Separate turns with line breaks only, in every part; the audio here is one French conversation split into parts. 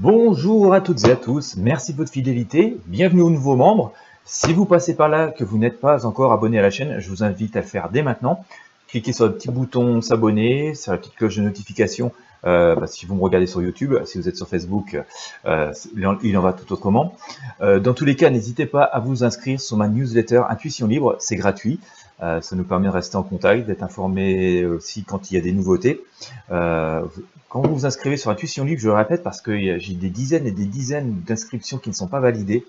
Bonjour à toutes et à tous, merci de votre fidélité, bienvenue aux nouveaux membres. Si vous passez par là que vous n'êtes pas encore abonné à la chaîne, je vous invite à le faire dès maintenant. Cliquez sur le petit bouton s'abonner, sur la petite cloche de notification si vous me regardez sur YouTube. Si vous êtes sur Facebook, il en va tout autrement. Dans tous les cas, n'hésitez pas à vous inscrire sur ma newsletter Intuition Libre, c'est gratuit. Ça nous permet de rester en contact, d'être informé aussi quand il y a des nouveautés. Quand vous vous inscrivez sur Intuition Libre, je le répète parce que j'ai des dizaines et des dizaines d'inscriptions qui ne sont pas validées.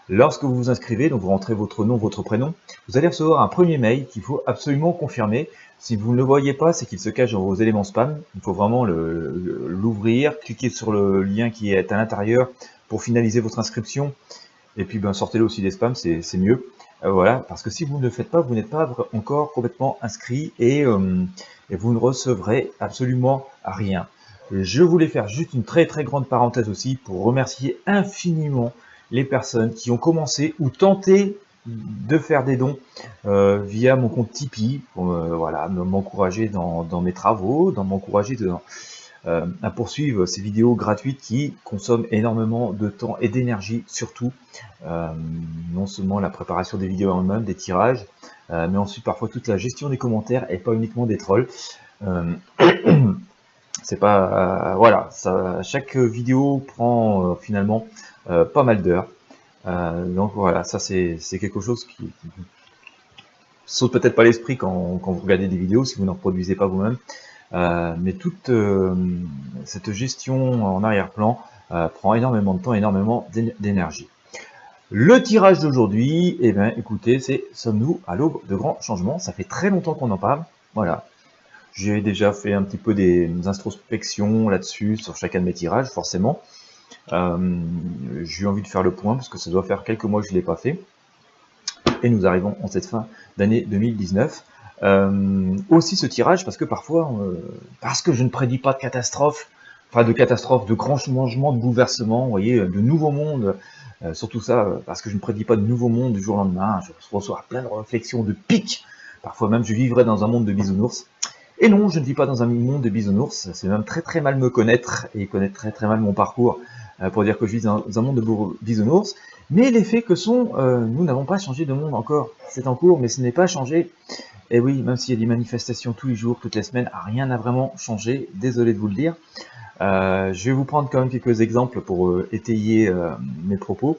Lorsque vous vous inscrivez, donc vous rentrez votre nom, votre prénom, vous allez recevoir un premier mail qu'il faut absolument confirmer. Si vous ne le voyez pas, c'est qu'il se cache dans vos éléments spam. Il faut vraiment l'ouvrir, cliquer sur le lien qui est à l'intérieur pour finaliser votre inscription. Et puis sortez-le aussi des spams, c'est mieux. Voilà, parce que si vous ne le faites pas, vous n'êtes pas encore complètement inscrit et vous ne recevrez absolument rien. Je voulais faire juste une très grande parenthèse aussi pour remercier infiniment les personnes qui ont commencé ou tenté de faire des dons via mon compte Tipeee pour m'encourager dans mes travaux, m'encourager à poursuivre ces vidéos gratuites qui consomment énormément de temps et d'énergie, surtout non seulement la préparation des vidéos en elles-mêmes, des tirages, mais ensuite parfois toute la gestion des commentaires et pas uniquement des trolls. C'est pas voilà, chaque vidéo prend finalement pas mal d'heures. Donc voilà, ça c'est quelque chose qui saute peut-être pas l'esprit quand vous regardez des vidéos si vous n'en produisez pas vous-même. Mais toute cette gestion en arrière-plan prend énormément de temps, énormément d'énergie. Le tirage d'aujourd'hui, eh bien, écoutez, sommes-nous à l'aube de grands changements? Ça fait très longtemps qu'on en parle. Voilà. J'ai déjà fait un petit peu des introspections là-dessus, sur chacun de mes tirages, forcément. J'ai eu envie de faire le point, parce que ça doit faire quelques mois que je ne l'ai pas fait. Et nous arrivons en cette fin d'année 2019. Aussi ce tirage, parce que parfois, parce que je ne prédis pas de catastrophe, de grands changements, de bouleversements, vous voyez, de nouveaux mondes, surtout ça, parce que je ne prédis pas de nouveaux mondes du jour au lendemain, je reçois plein de réflexions, de pics, parfois même je vivrai dans un monde de bisounours. Et non, je ne vis pas dans un monde de bisounours, c'est même très mal me connaître, et connaître très mal mon parcours, pour dire que je vis dans un monde de bisounours. Mais les faits que sont, nous n'avons pas changé de monde encore, c'est en cours, mais ce n'est pas changé. Et oui, même s'il y a des manifestations tous les jours, toutes les semaines, rien n'a vraiment changé, désolé de vous le dire. Je vais vous prendre quand même quelques exemples pour étayer mes propos.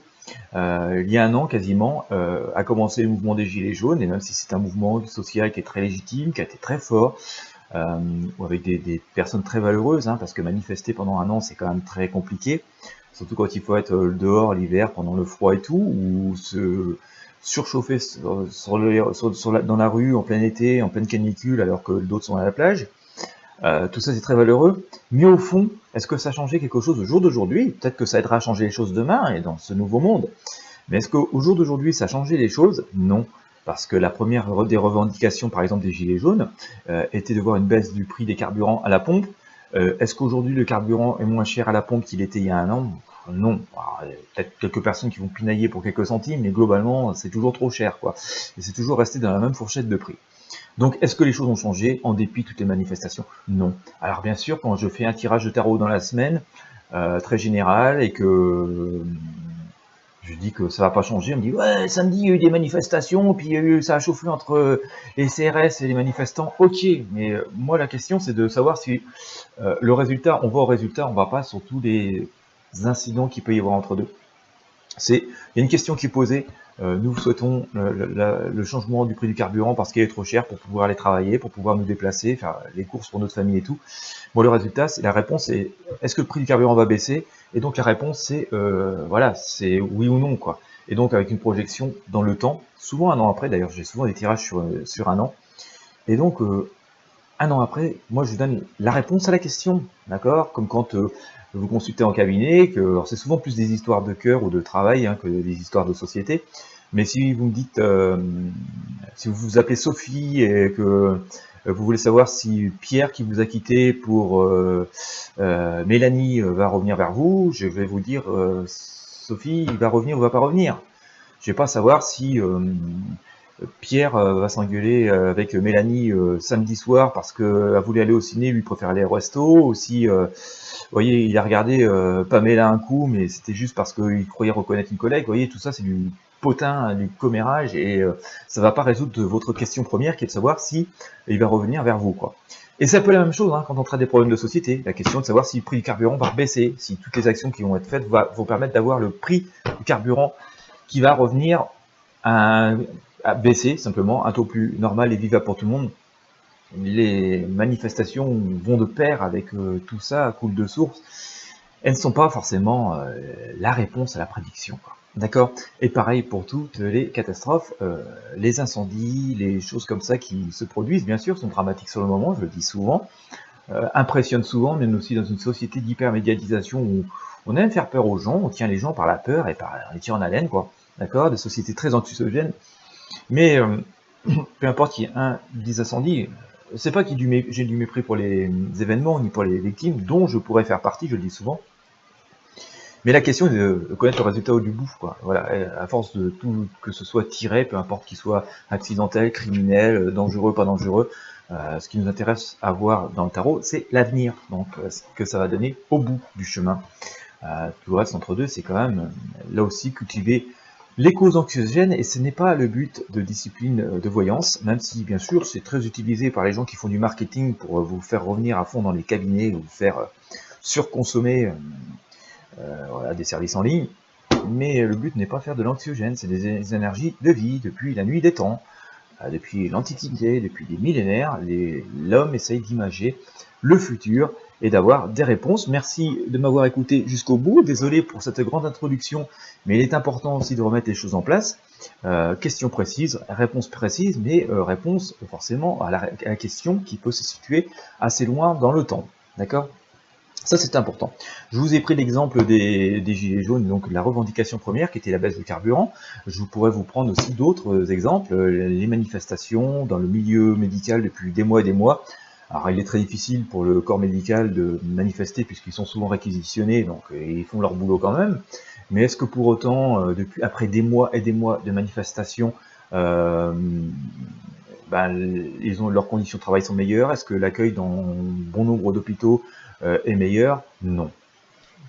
Il y a un an quasiment, a commencé le mouvement des Gilets jaunes, et même si c'est un mouvement social qui est très légitime, qui a été très fort, avec des personnes très valeureuses, parce que manifester pendant un an c'est quand même très compliqué, surtout quand il faut être dehors l'hiver pendant le froid et tout, ou se surchauffer dans la rue en plein été, en pleine canicule alors que d'autres sont à la plage. Tout ça c'est très valeureux, mais au fond, est-ce que ça a changé quelque chose au jour d'aujourd'hui? Peut-être que ça aidera à changer les choses demain et dans ce nouveau monde. Mais est-ce qu'au jour d'aujourd'hui ça a changé les choses? Non. Parce que la première des revendications, par exemple des Gilets jaunes, était de voir une baisse du prix des carburants à la pompe. Est-ce qu'aujourd'hui le carburant est moins cher à la pompe qu'il était il y a un an? Non. Peut-être quelques personnes qui vont pinailler pour quelques centimes, mais globalement c'est toujours trop cher, quoi. Et c'est toujours resté dans la même fourchette de prix. Donc, est-ce que les choses ont changé en dépit de toutes les manifestations? Non. Alors bien sûr, quand je fais un tirage de tarot dans la semaine, très général, et que je dis que ça va pas changer, on me dit ouais, samedi il y a eu des manifestations, puis ça a chauffé entre les CRS et les manifestants. Ok, mais moi la question c'est de savoir si le résultat, on va au résultat, on va pas sur tous les incidents qu'il peut y avoir entre deux. Il y a une question qui est posée. Nous souhaitons le changement du prix du carburant parce qu'il est trop cher pour pouvoir aller travailler, pour pouvoir nous déplacer, faire les courses pour notre famille et tout. Bon, le résultat, la réponse est est-ce que le prix du carburant va baisser? Et donc la réponse c'est voilà, c'est oui ou non, quoi. Et donc avec une projection dans le temps, souvent un an après. D'ailleurs, j'ai souvent des tirages sur un an. Et donc un an après, moi je vous donne la réponse à la question, d'accord? Comme quand vous consultez en cabinet, alors c'est souvent plus des histoires de cœur ou de travail que des histoires de société. Mais si vous me dites, si vous vous appelez Sophie et que vous voulez savoir si Pierre qui vous a quitté pour Mélanie va revenir vers vous, je vais vous dire Sophie, il va revenir ou va pas revenir. Je vais pas savoir si Pierre va s'engueuler avec Mélanie samedi soir parce qu'elle voulait aller au ciné, lui préfère aller au resto. Aussi, vous voyez, il a regardé Pamela un coup, mais c'était juste parce qu'il croyait reconnaître une collègue. Vous voyez, tout ça, c'est du potin, du commérage, et ça va pas résoudre votre question première, qui est de savoir si il va revenir vers vous, quoi. Et c'est un peu la même chose hein, quand on traite des problèmes de société. La question est de savoir si le prix du carburant va baisser, si toutes les actions qui vont être faites vont permettre d'avoir le prix du carburant qui va revenir à baisser, simplement, un taux plus normal et vivable pour tout le monde. Les manifestations vont de pair avec tout ça, à coule de source. Elles ne sont pas forcément la réponse à la prédiction, quoi. D'accord? Et pareil pour toutes les catastrophes, les incendies, les choses comme ça qui se produisent, bien sûr, sont dramatiques sur le moment, je le dis souvent, impressionnent souvent, mais aussi dans une société d'hypermédiatisation où on aime faire peur aux gens, on tient les gens par la peur et par les tirs en haleine, quoi. D'accord? Des sociétés très anxiogènes. Mais peu importe qu'il y ait des incendies, c'est pas que j'ai du mépris pour les événements ni pour les victimes, dont je pourrais faire partie, je le dis souvent. Mais la question est de connaître le résultat du bout, quoi. Voilà, à force de tout que ce soit tiré, peu importe qu'il soit accidentel, criminel, dangereux, pas dangereux, ce qui nous intéresse à voir dans le tarot, c'est l'avenir, donc ce que ça va donner au bout du chemin. Tout le reste entre deux, c'est quand même là aussi cultiver les causes anxiogènes, et ce n'est pas le but de discipline de voyance, même si bien sûr c'est très utilisé par les gens qui font du marketing pour vous faire revenir à fond dans les cabinets, ou vous faire surconsommer voilà, des services en ligne. Mais le but n'est pas de faire de l'anxiogène, c'est des énergies de vie depuis la nuit des temps. Depuis l'Antiquité, depuis des millénaires, l'homme essaye d'imager le futur et d'avoir des réponses. Merci de m'avoir écouté jusqu'au bout. Désolé pour cette grande introduction, mais il est important aussi de remettre les choses en place. Question précise, réponse précise, mais réponse forcément à la question qui peut se situer assez loin dans le temps. D'accord ? Ça, c'est important. Je vous ai pris l'exemple des gilets jaunes, donc la revendication première, qui était la baisse du carburant. Je pourrais vous prendre aussi d'autres exemples, les manifestations dans le milieu médical depuis des mois et des mois. Alors, il est très difficile pour le corps médical de manifester, puisqu'ils sont souvent réquisitionnés, donc ils font leur boulot quand même. Mais est-ce que pour autant, après des mois et des mois de manifestations, leurs conditions de travail sont meilleures? Est-ce que l'accueil dans bon nombre d'hôpitaux est meilleur? Non.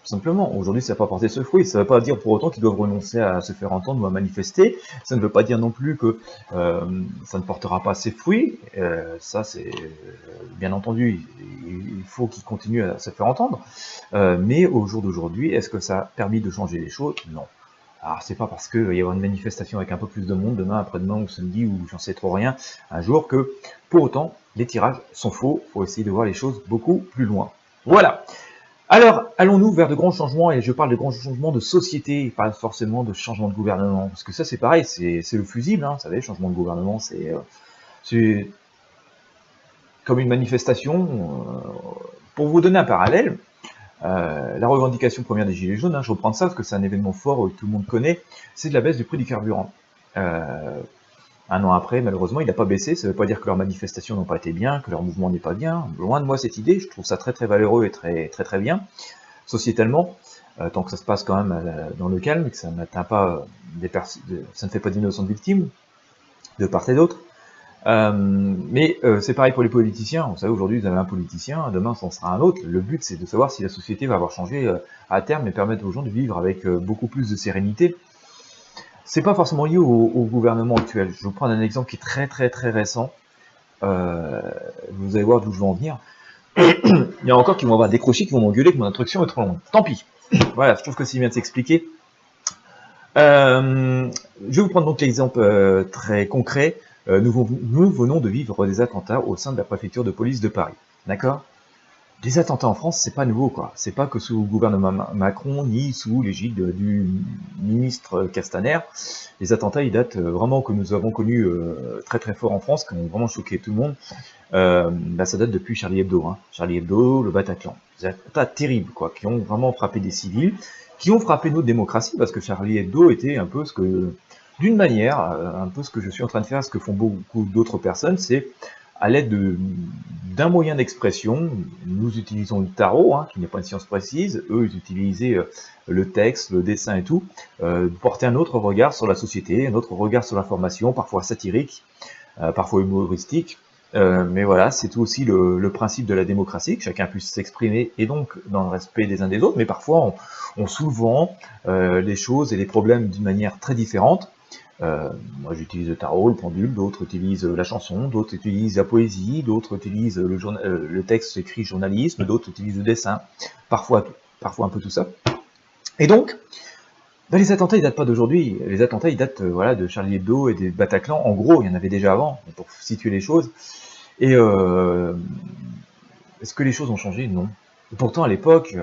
Simplement, aujourd'hui, ça n'a pas porté ce fruit. Ça ne veut pas dire pour autant qu'ils doivent renoncer à se faire entendre ou à manifester. Ça ne veut pas dire non plus que ça ne portera pas ses fruits. Ça, c'est bien entendu, il faut qu'ils continuent à se faire entendre. Mais au jour d'aujourd'hui, est-ce que ça a permis de changer les choses? Non. Alors, c'est pas parce qu'il va y avoir une manifestation avec un peu plus de monde demain, après-demain ou samedi, ou j'en sais trop rien, un jour, que pour autant, les tirages sont faux. Il faut essayer de voir les choses beaucoup plus loin. Voilà. Alors, allons-nous vers de grands changements, et je parle de grands changements de société, pas forcément de changement de gouvernement, parce que ça c'est pareil, c'est le fusible, hein, vous savez, changement de gouvernement, c'est comme une manifestation. Pour vous donner un parallèle, la revendication première des Gilets jaunes, hein, je reprends ça parce que c'est un événement fort que tout le monde connaît, c'est de la baisse du prix du carburant. Un an après, malheureusement, il n'a pas baissé. Ça ne veut pas dire que leurs manifestations n'ont pas été bien, que leur mouvement n'est pas bien. Loin de moi cette idée, je trouve ça très très valeureux et très très très bien, sociétalement, tant que ça se passe quand même dans le calme, et que ça n'atteint pas ça ne fait pas d'innocents de victimes, de part et d'autre. Mais c'est pareil pour les politiciens. Vous savez, aujourd'hui, vous avez un politicien, demain, ça en sera un autre. Le but, c'est de savoir si la société va avoir changé à terme et permettre aux gens de vivre avec beaucoup plus de sérénité. C'est pas forcément lié au gouvernement actuel. Je vais vous prendre un exemple qui est très très très récent. Vous allez voir d'où je veux en venir. Il y en a encore qui vont avoir décroché, qui vont m'engueuler que mon introduction est trop longue. Tant pis. Voilà, je trouve que c'est bien de s'expliquer. Je vais vous prendre donc l'exemple très concret. Nous venons de vivre des attentats au sein de la préfecture de police de Paris. D'accord ? Les attentats en France, c'est pas nouveau, quoi. C'est pas que sous le gouvernement Macron, ni sous l'égide du ministre Castaner. Les attentats, ils datent vraiment, que nous avons connus très très fort en France, qui ont vraiment choqué tout le monde. Ça date depuis Charlie Hebdo. Hein. Charlie Hebdo, le Bataclan. Des attentats terribles, quoi, qui ont vraiment frappé des civils, qui ont frappé notre démocratie, parce que Charlie Hebdo était un peu ce que, d'une manière, un peu ce que je suis en train de faire, ce que font beaucoup d'autres personnes, c'est à l'aide d'un moyen d'expression. Nous utilisons le tarot, hein, qui n'est pas une science précise. Eux, ils utilisaient le texte, le dessin et tout, porter un autre regard sur la société, un autre regard sur l'information, parfois satirique, parfois humoristique. Mais voilà, c'est tout aussi le principe de la démocratie, que chacun puisse s'exprimer, et donc dans le respect des uns des autres, mais parfois on soulevant les choses et les problèmes d'une manière très différente. Moi j'utilise le tarot, le pendule, d'autres utilisent la chanson, d'autres utilisent la poésie, d'autres utilisent le texte écrit journalisme, d'autres utilisent le dessin, parfois un peu tout ça. Et donc, ben, les attentats, ils datent pas d'aujourd'hui. Les attentats, ils datent voilà, de Charlie Hebdo et des Bataclan. En gros, il y en avait déjà avant, pour situer les choses. Et est-ce que les choses ont changé? Non. Et pourtant, à l'époque,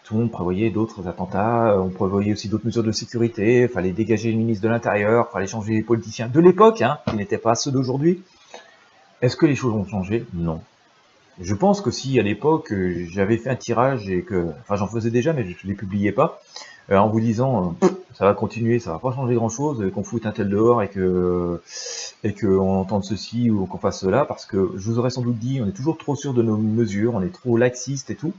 tout le monde prévoyait d'autres attentats, on prévoyait aussi d'autres mesures de sécurité, il fallait dégager le ministre de l'Intérieur, il fallait changer les politiciens de l'époque, hein, qui n'étaient pas ceux d'aujourd'hui. Est-ce que les choses ont changé? Non. Je pense que si à l'époque j'avais fait un tirage et que, enfin j'en faisais déjà mais je ne les publiais pas, en vous disant ça va continuer, ça va pas changer grand chose, qu'on foute un tel dehors et qu'on entende ceci ou qu'on fasse cela, parce que je vous aurais sans doute dit, on est toujours trop sûr de nos mesures, on est trop laxiste et tout,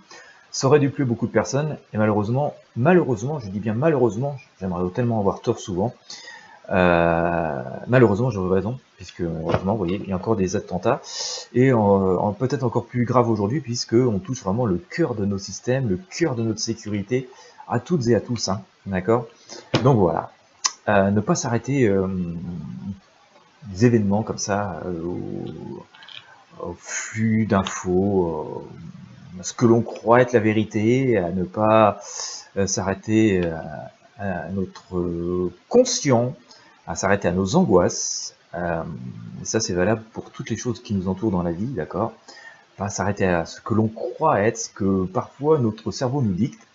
ça aurait dû plaire beaucoup de personnes, et malheureusement, je dis bien malheureusement, j'aimerais tellement avoir tort souvent, malheureusement j'aurais raison, puisque malheureusement, vous voyez, il y a encore des attentats, et peut-être encore plus grave aujourd'hui, puisque on touche vraiment le cœur de nos systèmes, le cœur de notre sécurité, à toutes et à tous, hein, d'accord? Donc voilà, ne pas s'arrêter des événements comme ça, au flux d'infos, ce que l'on croit être la vérité, à ne pas s'arrêter à notre conscient, à s'arrêter à nos angoisses. Ça, c'est valable pour toutes les choses qui nous entourent dans la vie, d'accord? Pas s'arrêter à ce que l'on croit être, ce que parfois notre cerveau nous dicte.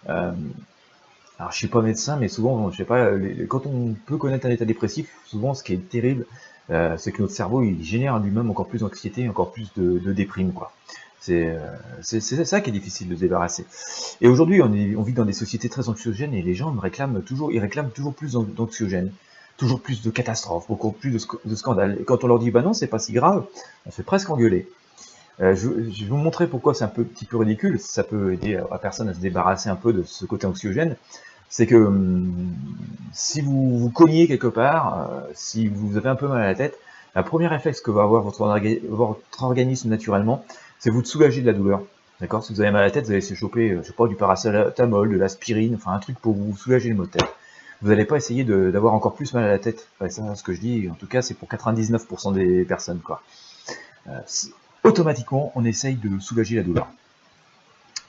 Alors, je suis pas médecin, mais souvent, je sais pas, quand on peut connaître un état dépressif, souvent, ce qui est terrible, c'est que notre cerveau, il génère lui-même encore plus d'anxiété, encore plus de déprime, quoi. C'est ça qui est difficile de se débarrasser. Et aujourd'hui, on vit dans des sociétés très anxiogènes et les gens réclament toujours plus d'anxiogènes, toujours plus de catastrophes, beaucoup plus de scandales. Et quand on leur dit, bah non, c'est pas si grave, on se fait presque engueuler. Je vais vous montrer pourquoi c'est un petit peu ridicule, ça peut aider à personne à se débarrasser un peu de ce côté anxiogène. C'est que si vous vous cognez quelque part, si vous avez un peu mal à la tête, la première réflexe que va avoir votre organisme naturellement, c'est vous de soulager de la douleur. D'accord? Si vous avez mal à la tête, vous allez se choper, je sais pas, du paracétamol, de l'aspirine, enfin un truc pour vous soulager le mot de tête. Vous n'allez pas essayer d'avoir encore plus mal à la tête. Enfin, ça, ce que je dis, en tout cas, c'est pour 99% des personnes, quoi. Automatiquement, on essaye de soulager la douleur.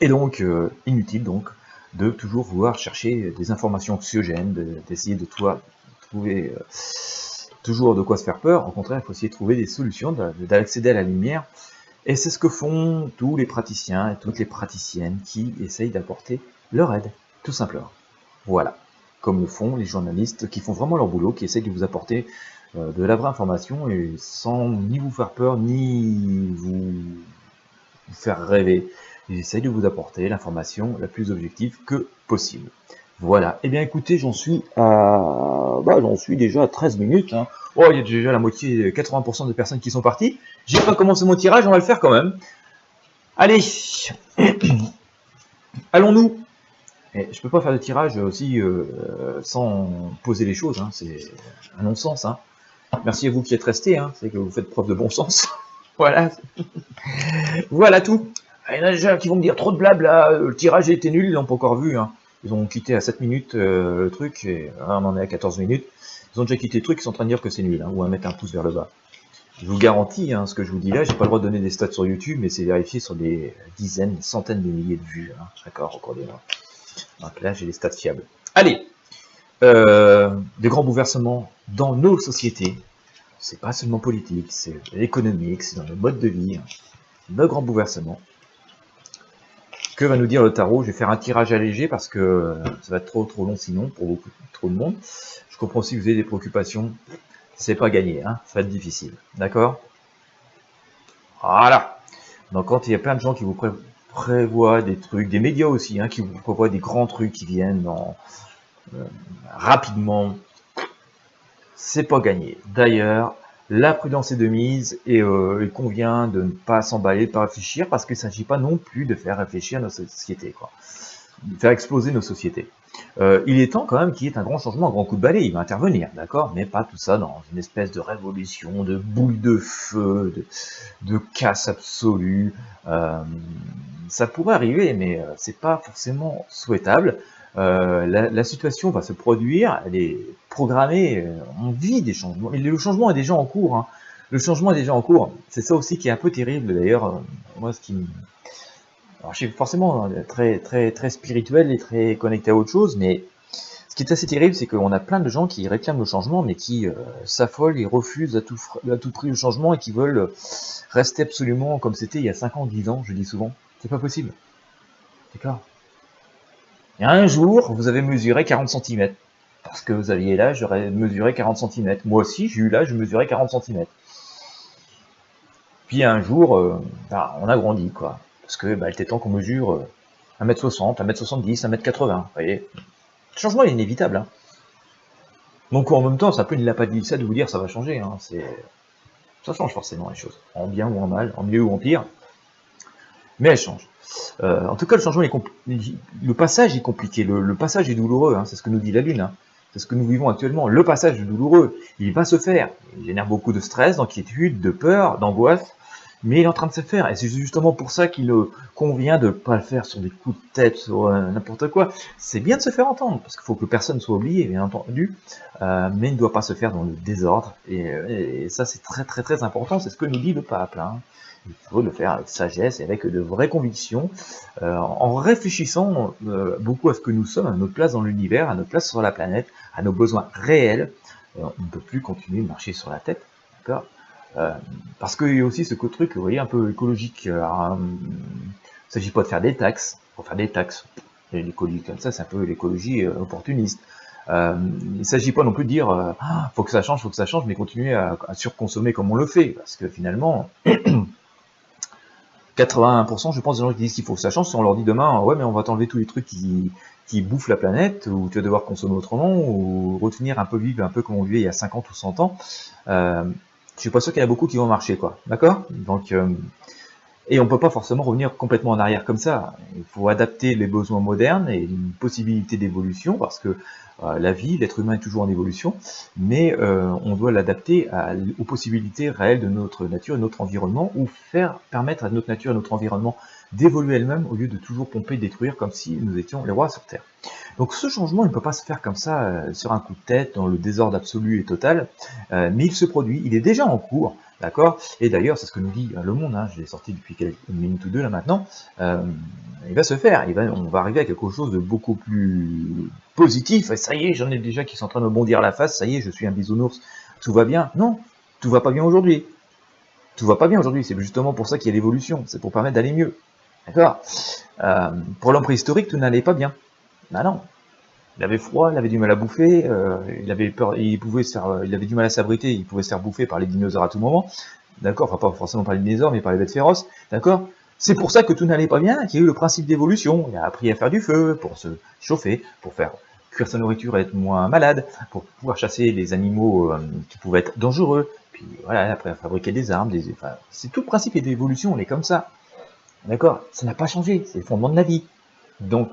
Et donc, inutile donc de toujours vouloir chercher des informations anxiogènes, d'essayer de trouver toujours de quoi se faire peur. Au contraire, il faut essayer de trouver des solutions, d'accéder à la lumière. Et c'est ce que font tous les praticiens et toutes les praticiennes qui essayent d'apporter leur aide, tout simplement. Voilà, comme le font les journalistes qui font vraiment leur boulot, qui essayent de vous apporter de la vraie information et sans ni vous faire peur, ni vous faire rêver. Ils essayent de vous apporter l'information la plus objective que possible. Voilà. Eh bien, écoutez, j'en suis déjà à 13 minutes. Hein. Oh, il y a déjà la moitié, 80% des personnes qui sont parties. J'ai pas commencé mon tirage, on va le faire quand même. Allez, allons-nous. Et je peux pas faire de tirage aussi sans poser les choses. Hein. C'est un non-sens. Hein. Merci à vous qui êtes restés. Hein. C'est que vous faites preuve de bon sens. Voilà. Voilà tout. Il y en a déjà qui vont me dire trop de blabla, le tirage était nul, ils l'ont pas encore vu. Hein. Ils ont quitté à 7 minutes le truc, et on en est à 14 minutes. Ils ont déjà quitté le truc, ils sont en train de dire que c'est nul, hein, ou à mettre un pouce vers le bas. Je vous garantis, hein, ce que je vous dis là, j'ai pas le droit de donner des stats sur YouTube, mais c'est vérifié sur des dizaines, des centaines de milliers de vues. Hein, d'accord, au cours des mois. Donc là, j'ai des stats fiables. Allez, des grands bouleversements dans nos sociétés. C'est pas seulement politique, c'est économique, c'est dans le mode de vie. Hein. De grands bouleversements. Que va nous dire le tarot? Je vais faire un tirage allégé parce que ça va être trop long sinon pour beaucoup trop de monde. Je comprends aussi que vous avez des préoccupations. C'est pas gagné, hein, ça va être difficile. D'accord? Voilà. Donc quand il y a plein de gens qui vous prévoient des trucs, des médias aussi, hein, qui vous prévoient des grands trucs qui viennent rapidement, c'est pas gagné. D'ailleurs, la prudence est de mise et il convient de ne pas s'emballer, de ne pas réfléchir, parce qu'il ne s'agit pas non plus de faire réfléchir nos sociétés, quoi. De faire exploser nos sociétés. Il est temps quand même qu'il y ait un grand changement, un grand coup de balai, il va intervenir, d'accord, mais pas tout ça dans une espèce de révolution, de boule de feu, de casse absolue. Ça pourrait arriver, mais c'est pas forcément souhaitable. La situation va se produire, elle est programmée, on vit des changements, mais le changement est déjà en cours, hein. Le changement est déjà en cours. C'est ça aussi qui est un peu terrible, d'ailleurs. Moi, ce qui me... Alors, je suis forcément très spirituel et très connecté à autre chose, mais ce qui est assez terrible, c'est qu'on a plein de gens qui réclament le changement, mais qui s'affolent et refusent à tout prix le changement et qui veulent rester absolument comme c'était il y a 5 ans, 10 ans, je dis souvent. C'est pas possible. D'accord. Et un jour, vous avez mesuré 40 cm. Parce que vous aviez l'âge de mesurer 40 cm. Moi aussi, j'ai eu l'âge de mesurer 40 cm. Puis un jour, on a grandi, quoi. Parce que il était temps qu'on mesure 1m60, 1m70, 1m80. Vous voyez. Le changement est inévitable, hein. Donc en même temps, ça peut ne l'a pas dit ça de vous dire ça va changer, hein. Ça change forcément les choses, en bien ou en mal, en mieux ou en pire, mais elles changent. En tout cas, le changement est le passage est compliqué, le passage est douloureux, hein, c'est ce que nous dit la Lune, hein. C'est ce que nous vivons actuellement. Le passage est douloureux, il va se faire, il génère beaucoup de stress, d'inquiétude, de peur, d'angoisse, mais il est en train de se faire, et c'est justement pour ça qu'il convient de ne pas le faire sur des coups de tête, sur n'importe quoi. C'est bien de se faire entendre, parce qu'il faut que personne soit oublié, bien entendu, mais il ne doit pas se faire dans le désordre, et ça c'est très important, c'est ce que nous dit le pape, hein. Il faut le faire avec sagesse et avec de vraies convictions, en réfléchissant beaucoup à ce que nous sommes, à notre place dans l'univers, à notre place sur la planète, à nos besoins réels. On ne peut plus continuer de marcher sur la tête, d'accord, parce qu'il y a aussi ce truc, vous voyez, un peu écologique. Il ne s'agit pas de faire des taxes, pour faire des taxes. L'écologie comme ça, c'est un peu l'écologie opportuniste. Il ne s'agit pas non plus de dire faut que ça change, mais continuer à surconsommer comme on le fait, parce que finalement, 80%, je pense, des gens qui disent qu'il faut que ça change, si on leur dit demain, ouais, mais on va t'enlever tous les trucs qui bouffent la planète, ou tu vas devoir consommer autrement, ou retenir un peu, vivre un peu comme on vivait il y a 50 ou 100 ans, je suis pas sûr qu'il y en a beaucoup qui vont marcher, quoi. D'accord? Donc, et on peut pas forcément revenir complètement en arrière comme ça. Il faut adapter les besoins modernes et une possibilité d'évolution, parce que la vie, l'être humain est toujours en évolution, mais on doit l'adapter aux possibilités réelles de notre nature et de notre environnement, ou permettre à notre nature et notre environnement d'évoluer elle-même, au lieu de toujours pomper, détruire, comme si nous étions les rois sur Terre. Donc ce changement, il ne peut pas se faire comme ça, sur un coup de tête, dans le désordre absolu et total, mais il se produit, il est déjà en cours, d'accord. Et d'ailleurs, c'est ce que nous dit Le Monde, hein, je l'ai sorti depuis quelques minutes ou deux là maintenant, il va se faire, on va arriver à quelque chose de beaucoup plus positif, et ça y est, j'en ai déjà qui sont en train de me bondir la face, ça y est, je suis un bisounours, tout va bien. Non, tout va pas bien aujourd'hui. Tout va pas bien aujourd'hui, c'est justement pour ça qu'il y a l'évolution, c'est pour permettre d'aller mieux. D'accord. Pour l'homme préhistorique, tout n'allait pas bien. Bah non. Il avait froid, il avait du mal à bouffer, il avait peur, il avait du mal à s'abriter, il pouvait se faire bouffer par les dinosaures à tout moment. D'accord, enfin pas forcément par les dinosaures, mais par les bêtes féroces. D'accord. C'est pour ça que tout n'allait pas bien, qu'il y a eu le principe d'évolution. Il a appris à faire du feu, pour se chauffer, pour faire cuire sa nourriture et être moins malade, pour pouvoir chasser les animaux qui pouvaient être dangereux. Puis voilà, après à fabriquer des armes, enfin, c'est tout le principe d'évolution, on est comme ça. D'accord. Ça n'a pas changé, c'est le fondement de la vie. Donc,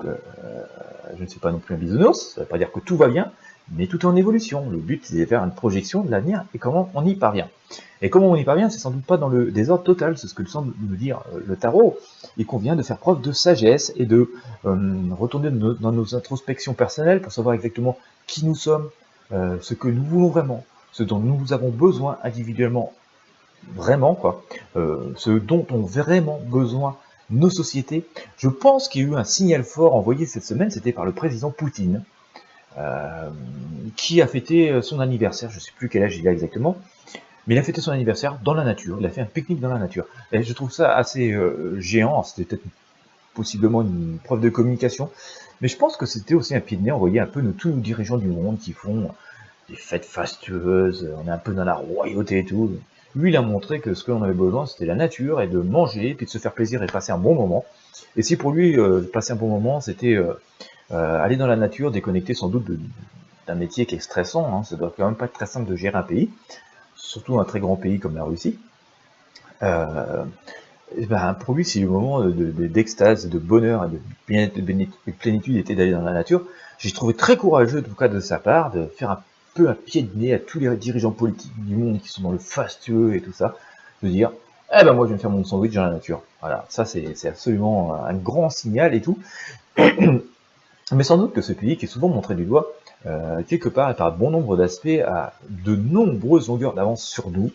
je ne suis pas non plus un bisounours, ça ne veut pas dire que tout va bien, mais tout est en évolution. Le but, c'est de faire une projection de l'avenir et comment on y parvient. Et comment on y parvient, c'est sans doute pas dans le désordre total, c'est ce que semble nous dire le tarot. Il convient de faire preuve de sagesse et de retourner dans nos introspections personnelles pour savoir exactement qui nous sommes, ce que nous voulons vraiment, ce dont nous avons besoin individuellement, vraiment, quoi, ce dont ont vraiment besoin nos sociétés. Je pense qu'il y a eu un signal fort envoyé cette semaine, c'était par le président Poutine, qui a fêté son anniversaire, je ne sais plus quel âge il a exactement, mais il a fêté son anniversaire dans la nature, il a fait un pique-nique dans la nature. Et je trouve ça assez géant, c'était peut-être possiblement une preuve de communication, mais je pense que c'était aussi un pied de nez envoyé un peu de tous nos dirigeants du monde qui font des fêtes fastueuses, on est un peu dans la royauté et tout. Lui, il a montré que ce qu'on avait besoin, c'était la nature, et de manger, puis de se faire plaisir et de passer un bon moment. Et si pour lui, passer un bon moment, c'était aller dans la nature, déconnecter sans doute d'un métier qui est stressant, hein, ça doit quand même pas être très simple de gérer un pays, surtout dans un très grand pays comme la Russie, et ben, pour lui, si le moment d'extase, de bonheur et de bien-être, de plénitude était d'aller dans la nature, j'ai trouvé très courageux, en tout cas de sa part, de faire un peu un pied de nez à tous les dirigeants politiques du monde qui sont dans le fastueux et tout ça, de dire, eh ben moi je vais me faire mon sandwich dans la nature. Voilà, ça c'est absolument un grand signal et tout. Mais sans doute que ce pays, qui est souvent montré du doigt, quelque part et par bon nombre d'aspects, a de nombreuses longueurs d'avance sur nous.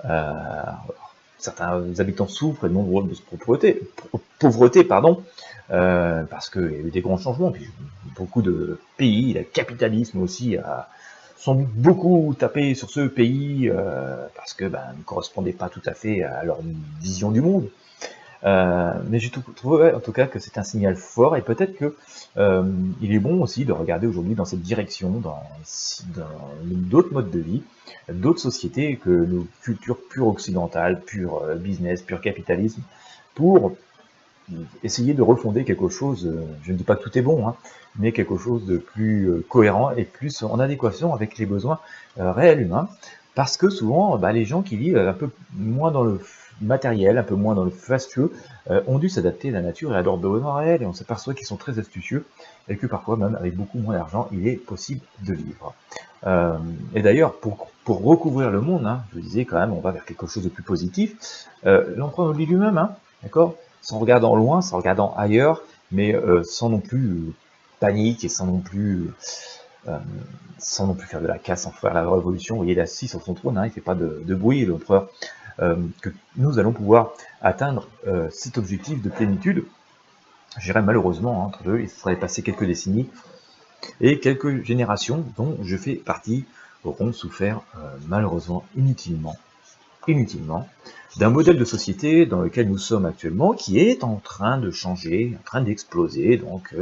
Euh, Certains habitants souffrent de nombreuses pauvreté, pardon, parce qu'il y a eu des grands changements. Puis beaucoup de pays, le capitalisme aussi a sans doute beaucoup tapé sur ce pays parce que ne correspondait pas tout à fait à leur vision du monde. Mais j'ai trouvé en tout cas que c'est un signal fort et peut-être que il est bon aussi de regarder aujourd'hui dans cette direction, dans d'autres modes de vie, d'autres sociétés que nos cultures pure occidentales, pure business, pure capitalisme, pour essayer de refonder quelque chose, je ne dis pas que tout est bon, hein, mais quelque chose de plus cohérent et plus en adéquation avec les besoins réels humains. Parce que souvent, les gens qui vivent un peu moins dans le matériel, un peu moins dans le fastueux, ont dû s'adapter à la nature et à leurs besoins réels, et on s'aperçoit qu'ils sont très astucieux, et que parfois même avec beaucoup moins d'argent, il est possible de vivre. Et d'ailleurs, pour recouvrir le monde, hein, je disais quand même, on va vers quelque chose de plus positif, l'empereur oublie lui-même, hein, d'accord, sans regardant loin, sans regardant ailleurs, mais sans non plus panique et sans non plus faire de la casse, sans faire la révolution. Vous voyez, il est assis sur son trône, hein, il ne fait pas de bruit, l'empereur, que nous allons pouvoir atteindre cet objectif de plénitude. Je dirais malheureusement, entre deux, il faudrait passer quelques décennies et quelques générations dont je fais partie auront souffert malheureusement inutilement d'un modèle de société dans lequel nous sommes actuellement, qui est en train de changer, en train d'exploser, donc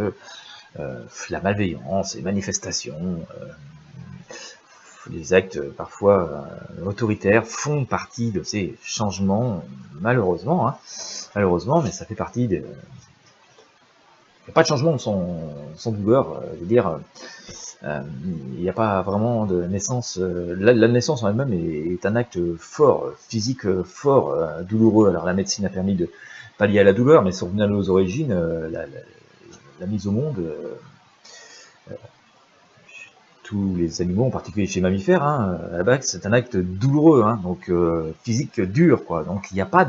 la malveillance, les manifestations, les actes parfois autoritaires font partie de ces changements, malheureusement, hein, malheureusement, mais ça fait partie des... Il n'y a pas de changement sans douleur, je veux dire, il n'y a pas vraiment de naissance. La naissance en elle-même est un acte fort, physique fort, douloureux. Alors la médecine a permis de pallier à la douleur, mais si on revient à nos origines, la mise au monde, tous les animaux, en particulier chez les mammifères, hein, à la base c'est un acte douloureux, hein, donc physique dur, quoi. Donc il n'y a pas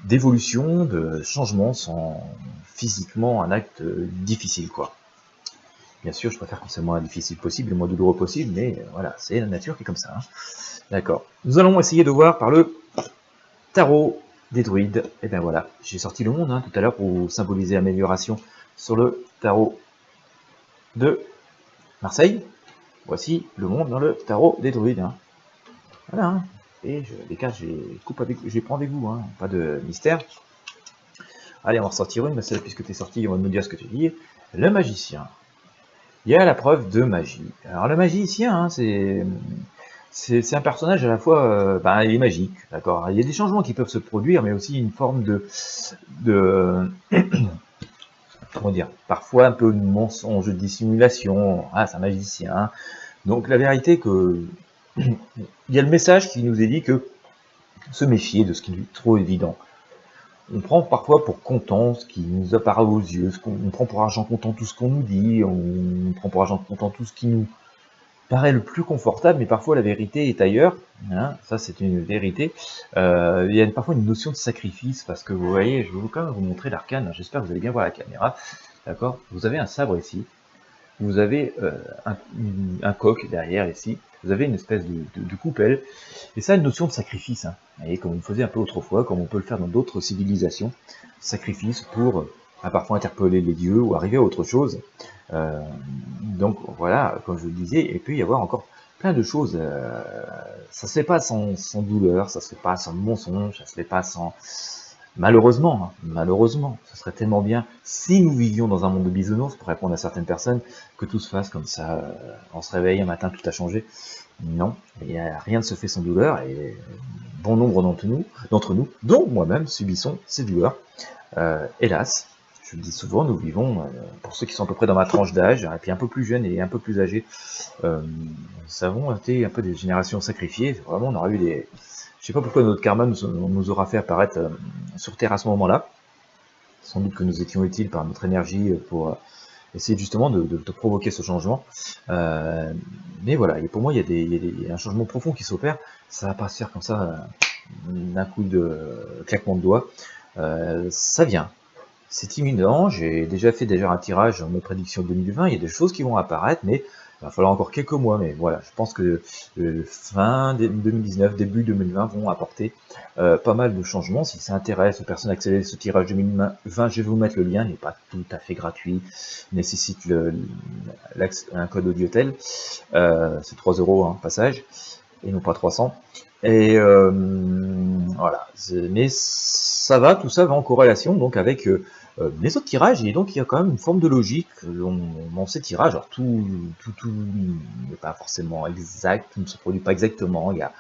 d'évolution, de changement sans physiquement un acte difficile, quoi. Bien sûr, je préfère que c'est le moins difficile possible, le moins douloureux possible, mais voilà, c'est la nature qui est comme ça. Hein. D'accord. Nous allons essayer de voir par le tarot des druides. Et bien voilà, j'ai sorti le monde hein, tout à l'heure pour symboliser l'amélioration sur le tarot de Marseille. Voici le monde dans le tarot des druides. Hein. Voilà. Hein. Et les cartes, je les prends avec vous, hein, pas de mystère. Allez, on va ressortir une, mais celle, puisque tu es sorti, on va me dire ce que tu dis. Le magicien. Il y a la preuve de magie. Alors le magicien, hein, c'est un personnage à la fois, il est magique, d'accord. Il y a des changements qui peuvent se produire, mais aussi une forme de comment dire, parfois un peu de mensonge, de dissimulation. Ah, c'est un magicien. Donc la vérité que il y a le message qui nous est dit que se méfier de ce qui est trop évident. On prend parfois pour comptant ce qui nous apparaît aux yeux, on prend pour argent comptant tout ce qu'on nous dit, on prend pour argent comptant tout ce qui nous paraît le plus confortable, mais parfois la vérité est ailleurs, hein, ça c'est une vérité. Il y a parfois une notion de sacrifice, parce que vous voyez, je vais quand même vous montrer l'arcane, j'espère que vous allez bien voir la caméra, d'accord. Vous avez un sabre ici, vous avez un coq derrière ici, vous avez une espèce de coupelle, et ça a une notion de sacrifice, hein. Vous voyez, comme on le faisait un peu autrefois, comme on peut le faire dans d'autres civilisations, sacrifice pour parfois interpeller les dieux ou arriver à autre chose. Donc voilà, comme je le disais, il peut y avoir encore plein de choses. Ça se fait pas sans douleur, ça se fait pas sans mensonge, ça se fait pas sans... Malheureusement, ce serait tellement bien si nous vivions dans un monde de bisounours, pour répondre à certaines personnes, que tout se fasse comme ça, on se réveille un matin, tout a changé. Non, rien ne se fait sans douleur, et bon nombre d'entre nous, dont moi-même, subissons ces douleurs. Hélas, je le dis souvent, nous vivons, pour ceux qui sont à peu près dans ma tranche d'âge, et puis un peu plus jeunes et un peu plus âgés, nous avons été un peu des générations sacrifiées. Vraiment, on aura eu des... Je sais pas pourquoi notre karma nous aura fait apparaître sur Terre à ce moment-là. Sans doute que nous étions utiles par notre énergie pour essayer justement de provoquer ce changement. Mais voilà, et pour moi, il y a un changement profond qui s'opère. Ça va pas se faire comme ça d'un coup de claquement de doigts. Ça vient. C'est imminent. J'ai déjà fait un tirage dans mes prédictions 2020. Il y a des choses qui vont apparaître, mais il va falloir encore quelques mois. Mais voilà, je pense que fin 2019, début 2020 vont apporter pas mal de changements. Si ça intéresse aux personnes à accéder à ce tirage 2020, je vais vous mettre le lien. Il n'est pas tout à fait gratuit. Il nécessite un code Audiotel. C'est 3 € hein, passage, et non pas 300. Et voilà. Mais ça va, tout ça va en corrélation donc avec les autres tirages, et donc il y a quand même une forme de logique dans ces tirages. Alors tout n'est pas forcément exact, tout ne se produit pas exactement, il y a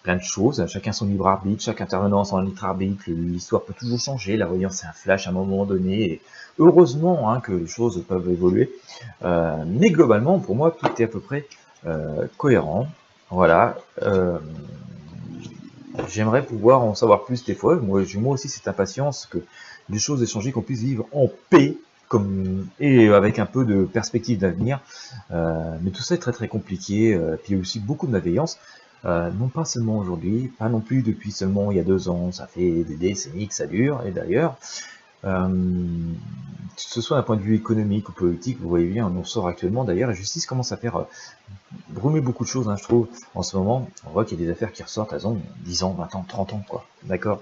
plein de choses, chacun son libre arbitre, chaque intervenant a son libre arbitre, l'histoire peut toujours changer, la voyance c'est un flash à un moment donné, et heureusement hein, que les choses peuvent évoluer, mais globalement pour moi tout est à peu près cohérent, voilà. J'aimerais pouvoir en savoir plus des fois, moi aussi cette impatience que les choses aient changé, qu'on puisse vivre en paix, et avec un peu de perspective d'avenir, mais tout ça est très très compliqué, puis il y a aussi beaucoup de malveillance, non pas seulement aujourd'hui, pas non plus depuis seulement il y a 2 ans, ça fait des décennies que ça dure, et d'ailleurs, que ce soit d'un point de vue économique ou politique, vous voyez bien, on en sort actuellement, d'ailleurs, la justice commence à faire brumer beaucoup de choses, hein, je trouve, en ce moment. On voit qu'il y a des affaires qui ressortent, elles ont 10 ans, 20 ans, 30 ans, quoi, d'accord.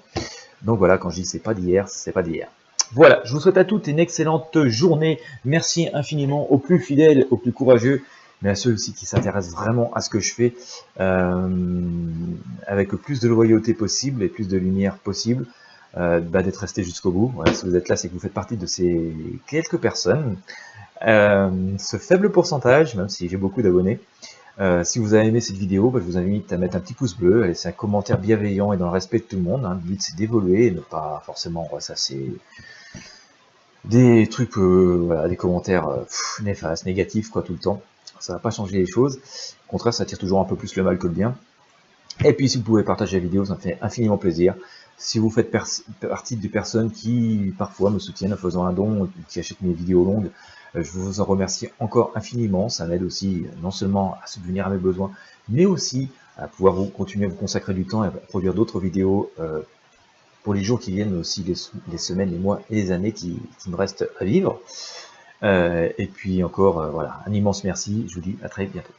Donc voilà, quand je dis c'est pas d'hier, c'est pas d'hier. Voilà, je vous souhaite à toutes une excellente journée, merci infiniment aux plus fidèles, aux plus courageux, mais à ceux aussi qui s'intéressent vraiment à ce que je fais, avec le plus de loyauté possible et plus de lumière possible, d'être resté jusqu'au bout. Voilà, si vous êtes là, c'est que vous faites partie de ces quelques personnes, ce faible pourcentage, même si j'ai beaucoup d'abonnés. Si vous avez aimé cette vidéo, je vous invite à mettre un petit pouce bleu, à laisser un commentaire bienveillant et dans le respect de tout le monde. Hein. Le but c'est d'évoluer et ne pas forcément ressasser des trucs, voilà, des commentaires néfastes, négatifs quoi tout le temps. Ça va pas changer les choses. Au contraire, ça tire toujours un peu plus le mal que le bien. Et puis si vous pouvez partager la vidéo, ça me fait infiniment plaisir. Si vous faites partie des personnes qui parfois me soutiennent en faisant un don, qui achètent mes vidéos longues, je vous en remercie encore infiniment. Ça m'aide aussi non seulement à subvenir à mes besoins, mais aussi à pouvoir continuer à vous consacrer du temps et à produire d'autres vidéos pour les jours qui viennent, aussi les semaines, les mois et les années qui me restent à vivre. Et puis encore, voilà, un immense merci. Je vous dis à très bientôt.